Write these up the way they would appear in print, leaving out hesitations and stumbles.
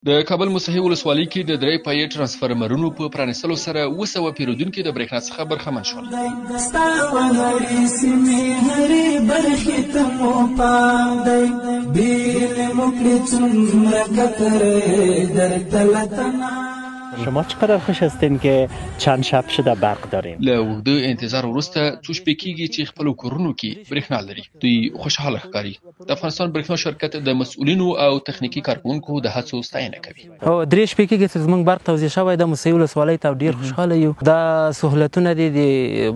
د کابل موسهي ولسوالۍ کې د درې پایې ترانسفرمرونو په پرانیستلو سره 200 پیرودونکي د برېښنا څخه برخمن شول. شما چقدر خوش هستین که چند شب شده برق داریم؟ له اوږده انتظار وروسته څو شپې کېږي چې خپلو کورونو کې برېښنا لري. دوی خوشحاله ښکاري. د افغانستان برېښنا شرکت د مسؤلینو او تخنیکي کارکوونکو د هڅو ستاینه کوي. او 3 شپې کېږي چې زموږ برق توزیع شوی د موسهي ولسوالۍ ته ډېر خوشحاله یو. دا سهولتونه دي د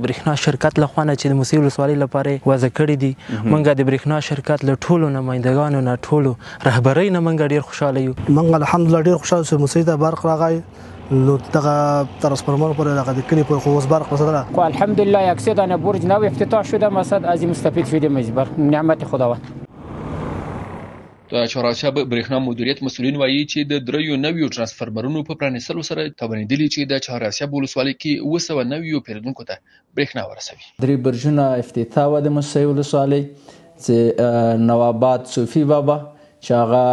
برېښنا شرکت له خوا نه چې د موسهي ولسوالۍ لپاره وضع کړي دي. موږ د برېښنا شرکت له ټولو نمایندګانو نه ټولو رهبرۍ نه موږ ډېر خوشحاله یو. موږ الحمدلله ډېر خوشحاله چې موسهي ته برق راغی. لو دغه ترانسفورمر پر دغه د کلی پر خوز برق مثلا و الحمدلله یک سه دانه برج نو افتتاح شده مسد از این مستفید شدیم از نعمت خداوند. د چهاراسیاب برېښنا مدیریت مسؤلین وایي چې د دریو نویو ترانسفرمرونو په پرانیستلو سره توانېدلي چې د چهاراسیاب ولسوالۍ کې 290 پیرودونکو ته برېښنا ورسوي. 3 برجونه افتتاح و د موسهي ولسوالۍ چې نواباد صوفي بابا چې هغه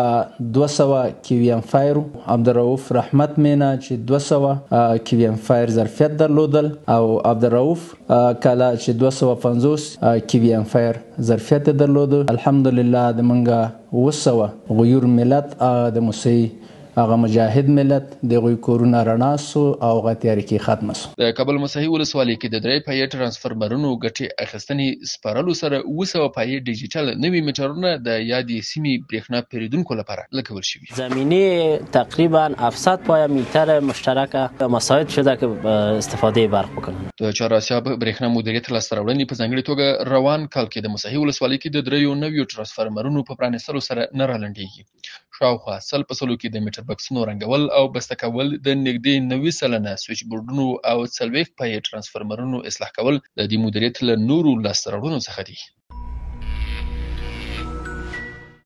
200 کیوی امپایر، عبدالرؤف رحمت مینا چې 200 کیوی امپایر ظرفیت درلودل او عبدالرؤف کلا چې 250 کیوی امپایر ظرفیت درلودل. الحمدلله د منګه 200 غیور ملت د موسهي هغه مجاهد ملت د غوی کورونه رڼا سو او غتیاري کې ختم سو. د کابل موسهي ولسوالۍ کې د درې پایې ترانسفرمرونو ګټې اخیستنې سپارلو سره 200 پایې ډیجیټل نوي میټرونه د یادې سیمې برېښنا پیرودونکو لپاره لګول شوي. زمینی تقریبا 700 پایه میتر مشترک مساعد شده که استفاده برق بکنن. د چهاراسیاب برېښنا مدیریت لاسته راوړنې په ځانګړې توګه روان کال کې د موسهي ولسوالۍ کې د دریو نویو ترانسفرمرونو په پرانیستلو سره نه رالنډېږي. شاوخوا 100 کې د میټر بکسونو رنګول او بسته کول، د نږدې 90 سلنه سویچ بورډونو او 40 پایې ترانسفرمرونو اصلاح کول د دې مدیریت له نورو لاسته راوړنو څخه دي.